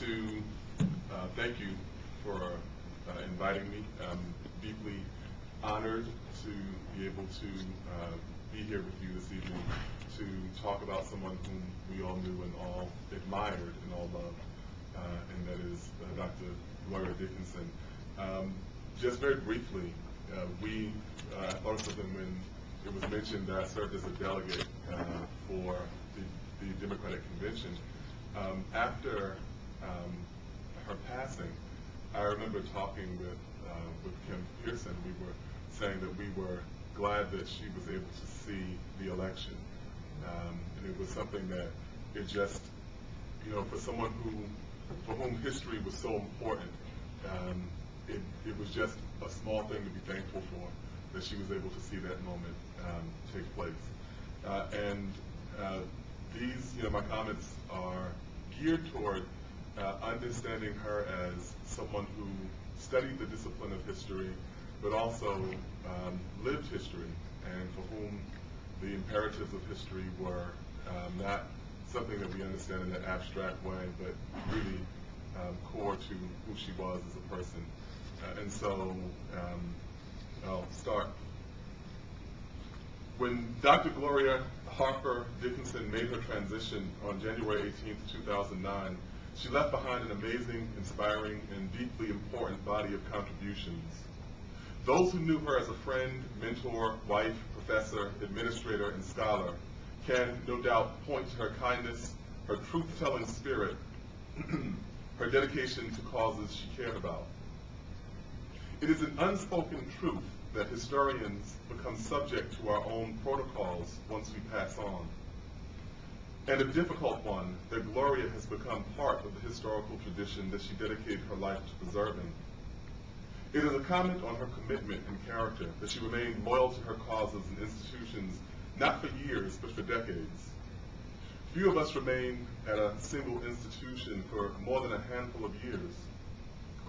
to thank you for inviting me. I'm deeply honored to be able to be here with you this evening to talk about someone whom we all knew and all admired and all loved, and that is Dr. Gloria Dickinson. Just very briefly, I thought of something when it was mentioned that I served as a delegate for the Democratic Convention. After her passing, I remember talking with Kim Pearson. We were saying that we were glad that she was able to see the election, and it was something that it just, for someone for whom history was so important, it was just a small thing to be thankful for, that she was able to see that moment take place. These, my comments are geared toward understanding her as someone who studied the discipline of history, but also lived history, and for whom the imperatives of history were not something that we understand in an abstract way, but really core to who she was as a person. And so I'll start. When Dr. Gloria Harper Dickinson made her transition on January 18th, 2009, she left behind an amazing, inspiring, and deeply important body of contributions. Those who knew her as a friend, mentor, wife, professor, administrator, and scholar can no doubt point to her kindness, her truth-telling spirit, her dedication to causes she cared about. It is an unspoken truth that historians become subject to our own protocols once we pass on, and a difficult one that Gloria has become part of the historical tradition that she dedicated her life to preserving. It is a comment on her commitment and character that she remained loyal to her causes and institutions, not for years, but for decades. Few of us remain at a single institution for more than a handful of years.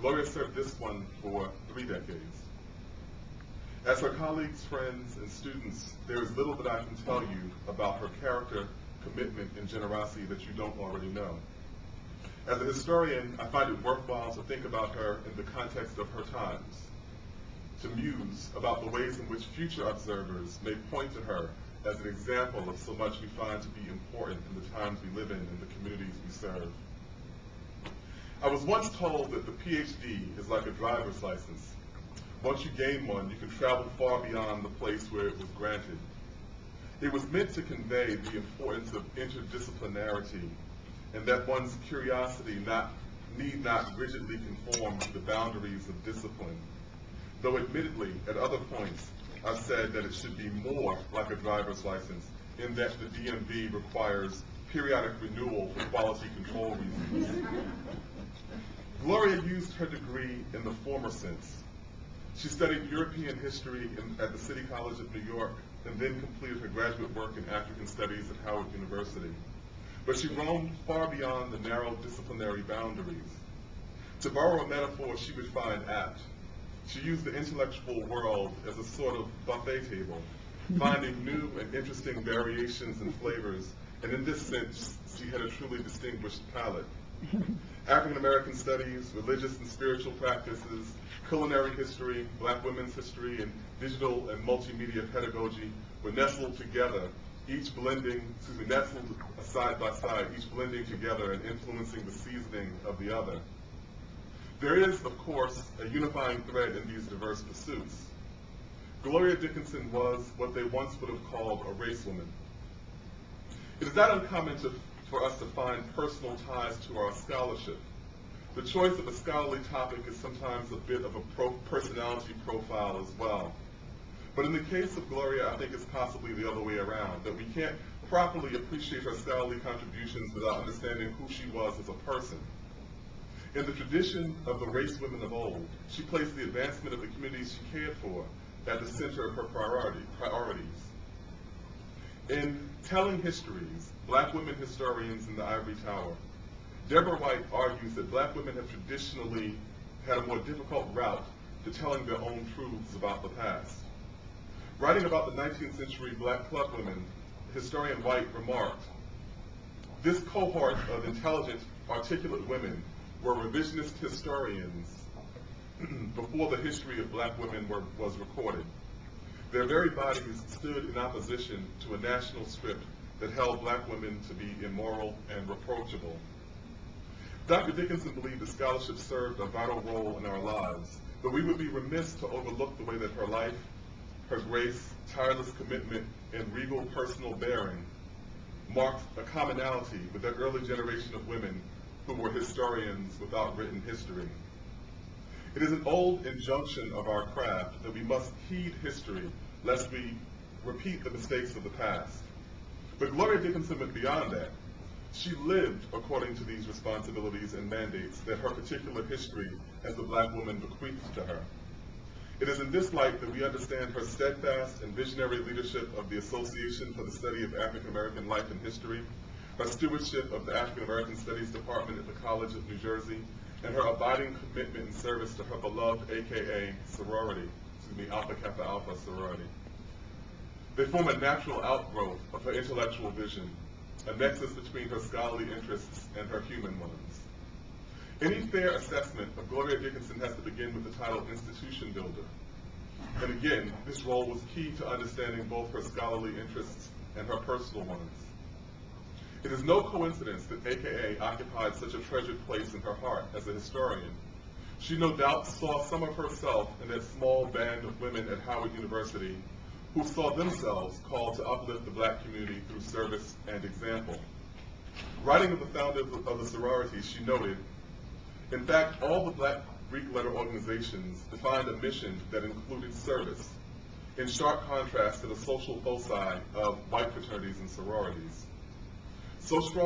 Gloria served this one for 3 decades. As her colleagues, friends, and students, there is little that I can tell you about her character, commitment, and generosity that you don't already know. As a historian, I find it worthwhile to think about her in the context of her times, to muse about the ways in which future observers may point to her as an example of so much we find to be important in the times we live in and the communities we serve. I was once told that the PhD is like a driver's license. Once you gain one, you can travel far beyond the place where it was granted. It was meant to convey the importance of interdisciplinarity, and that one's curiosity need not rigidly conform to the boundaries of discipline. Though admittedly, at other points, I've said that it should be more like a driver's license, in that the DMV requires periodic renewal for quality control reasons. Gloria used her degree in the former sense. She studied European history at the City College of New York, and then completed her graduate work in African Studies at Howard University. But she roamed far beyond the narrow disciplinary boundaries. To borrow a metaphor she would find apt, she used the intellectual world as a sort of buffet table, finding new and interesting variations and flavors, and in this sense, she had a truly distinguished palate. African American studies, religious and spiritual practices, culinary history, Black women's history, and digital and multimedia pedagogy were nestled together, nestled side by side, each blending together and influencing the seasoning of the other. There is, of course, a unifying thread in these diverse pursuits. Gloria Dickinson was what they once would have called a race woman. It is not uncommon for us to find personal ties to our scholarship. The choice of a scholarly topic is sometimes a bit of a personality profile as well. But in the case of Gloria, I think it's possibly the other way around, that we can't properly appreciate her scholarly contributions without understanding who she was as a person. In the tradition of the race women of old, she placed the advancement of the communities she cared for at the center of her priorities. In Telling Histories, Black Women Historians in the Ivory Tower, Deborah White argues that Black women have traditionally had a more difficult route to telling their own truths about the past. Writing about the 19th century Black club women, historian White remarked, "This cohort of intelligent, articulate women were revisionist historians before the history of black women was recorded. Their very bodies stood in opposition to a national script that held black women to be immoral and reproachable. Dr. Dickinson believed that scholarship served a vital role in our lives, but we would be remiss to overlook the way that her life, her grace, tireless commitment, and regal personal bearing marked a commonality with that early generation of women who were historians without written history. It is an old injunction of our craft that we must heed history lest we repeat the mistakes of the past. But Gloria Dickinson went beyond that. She lived according to these responsibilities and mandates that her particular history as a black woman bequeathed to her. It is in this light that we understand her steadfast and visionary leadership of the Association for the Study of African American Life and History, her stewardship of the African American Studies Department at the College of New Jersey, and her abiding commitment and service to her beloved AKA sorority, Alpha Kappa Alpha sorority. They form a natural outgrowth of her intellectual vision, a nexus between her scholarly interests and her human ones. Any fair assessment of Gloria Dickinson has to begin with the title Institution Builder. And again, this role was key to understanding both her scholarly interests and her personal ones. It is no coincidence that AKA occupied such a treasured place in her heart as a historian. She no doubt saw some of herself in that small band of women at Howard University who saw themselves called to uplift the black community through service and example. Writing of the founders of the sororities, she noted, in fact, all the black Greek letter organizations defined a mission that included service, in sharp contrast to the social foci of white fraternities and sororities. So strong